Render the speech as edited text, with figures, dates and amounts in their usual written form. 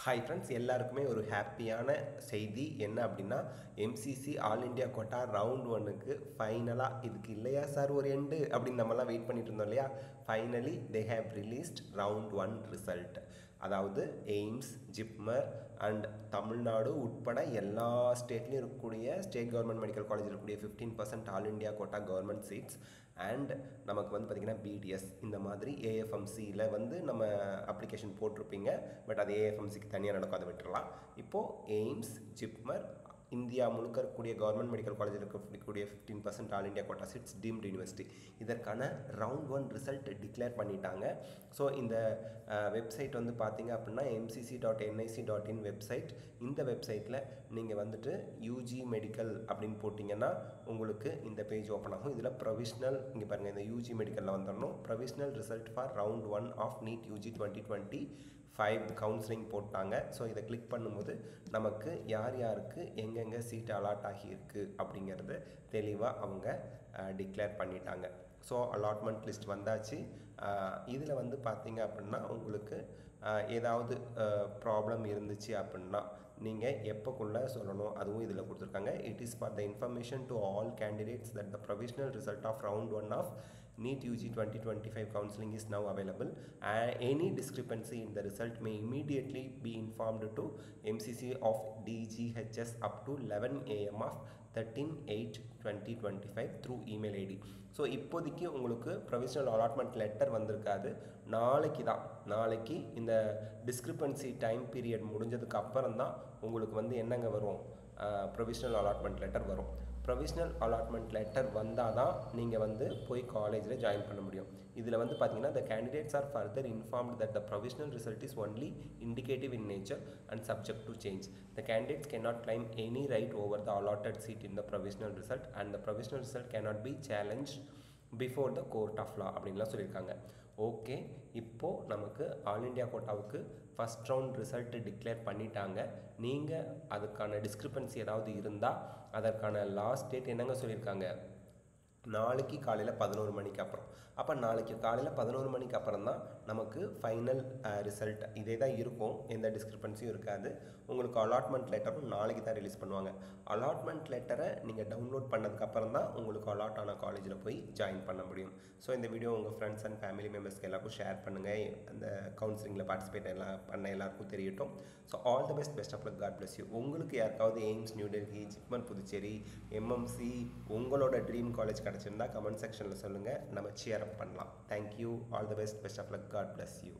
Hi friends, எல்லாருக்குமே ஒரு ஹாப்பியான செய்தி என்ன அப்படின்னா, MCC all India quota round ஒன்னுக்கு ஃபைனலாக இதுக்கு இல்லையா சார் ஒரு எண்டு அப்படின்னு நம்மலாம் வெயிட் பண்ணிட்டு இருந்தோம் இல்லையா. Finally they have released round one result. அதாவது எய்ம்ஸ், ஜிப்மர் அண்ட் தமிழ்நாடு உட்பட எல்லா ஸ்டேட்லேயும் இருக்கக்கூடிய ஸ்டேட் கவர்மெண்ட் மெடிக்கல் காலேஜில் இருக்கக்கூடிய 15% all India quota government seats and நமக்கு வந்து பார்த்திங்கன்னா பிடிஎஸ் இந்த மாதிரி ஏஎஃப்எம்சியில் வந்து நம்ம அப்ளிகேஷன் போட்டிருப்பீங்க. பட் அது ஏஎஃப்எம்சிக்கு தனியாக நடக்கும், அதை விட்டுறலாம். இப்போது எய்ம்ஸ், ஜிப்மர், இந்தியா முழுக்க இருக்கக்கூடிய கவர்மெண்ட் மெடிக்கல் காலேஜில் இருக்கக்கூடிய 15% all India quota seats deemed university இதற்கான ரவுண்ட் ஒன் ரிசல்ட் டிக்ளேர் பண்ணிட்டாங்க. ஸோ இந்த வெப்சைட் வந்து பார்த்தீங்க அப்படின்னா mcc.nic.in வெப்சைட். இந்த வெப்சைட்டில் நீங்கள் வந்துட்டு யூஜி மெடிக்கல் அப்படின்னு போட்டிங்கன்னா உங்களுக்கு இந்த பேஜ் ஓப்பன் ஆகும். இதில் ப்ரொவிஷ்னல், இங்கே பாருங்கள், இந்த யூஜி மெடிக்கலில் வந்துடணும். Provisional result for round one of NEET UG 2025 counselling போட்டாங்க. ஸோ இதை கிளிக் பண்ணும்போது நமக்கு யார் யாருக்கு எங்கெங்கே சீட் அலாட் ஆகியிருக்கு அப்படிங்கிறது தெளிவாக அவங்க டிக்ளேர் பண்ணிட்டாங்க. ஸோ அலாட்மெண்ட் லிஸ்ட் வந்தாச்சு. இதில் வந்து பார்த்தீங்க அப்படின்னா உங்களுக்கு ஏதாவது ப்ராப்ளம் இருந்துச்சு அப்படின்னா நீங்கள் எப்போக்குள்ளே சொல்லணும், அதுவும் இதில் கொடுத்துருக்காங்க. It is for the information to all candidates that the provisional result of round one of NEET UG 2025 counseling is now available. Any discrepancy in the result may immediately be informed to MCC of DGHS up to 11 AM of 13/8/2025 through email ID. So இப்போதைக்கு உங்களுக்கு provisional allotment letter வந்திருக்காது. நாளைக்கு இந்த discrepancy time period முடிஞ்சதுக்கு அப்புறம் தான் உங்களுக்கு வந்து என்னங்க வரும், ப்ரொவிஷனல் அலாட்மெண்ட் லெட்டர் வரும். ப்ரொவிஷ்னல் அலாட்மெண்ட் லெட்டர் வந்தால் தான் நீங்கள் வந்து போய் காலேஜில் ஜாயின் பண்ண முடியும். இதில் வந்து பார்த்தீங்கன்னா the candidates are further informed that the provisional result is only indicative in nature and subject to change. The candidates cannot claim any right over the allotted seat in the provisional result and the provisional result cannot be challenged before the court of law அப்படின்லாம் சொல்லியிருக்காங்க. Okay, இப்போது நமக்கு all India கோட்டாவுக்கு first round result declare பண்ணிட்டாங்க. நீங்கள் அதுக்கான discrepancy ஏதாவது இருந்தால் அதற்கான லாஸ்ட் டேட் என்னங்க சொல்லியிருக்காங்க, நாளைக்கு காலையில் 11 மணிக்கு அப்புறம். அப்போ நாளைக்கு காலையில் 11 மணிக்கு அப்புறம் தான் நமக்கு ஃபைனல் ரிசல்ட் இதே தான் இருக்கும், எந்த டிஸ்கிரிப்பன்சியும் இருக்காது. உங்களுக்கு அலாட்மெண்ட் லெட்டரும் நாளைக்கு தான் ரிலீஸ் பண்ணுவாங்க. அலாட்மெண்ட் லெட்டரை நீங்கள் டவுன்லோட் பண்ணதுக்கப்புறம் தான் உங்களுக்கு அலாட் ஆன காலேஜில் போய் ஜாயின் பண்ண முடியும். ஸோ இந்த வீடியோ உங்கள் ஃப்ரெண்ட்ஸ் அண்ட் ஃபேமிலி மெம்பர்ஸ்க்கு எல்லாருக்கும் ஷேர் பண்ணுங்கள். அந்த கவுன்சிலிங்கில் பார்ட்டிசிபேட் பண்ண எல்லாருக்கும் தெரியட்டும். So all the best of luck, God bless you. உங்களுக்கு யாருக்காவது எய்ம்ஸ், நியூ டெல்லி, ஜிப்மர் புதுச்சேரி, எம்எம்சி உங்களோட ட்ரீம் காலேஜ் கிடச்சிருந்தா கமெண்ட் செக்ஷனில் சொல்லுங்கள், நம்ம சியர் அப் பண்ணலாம். Thank you, all the best of luck, God bless you.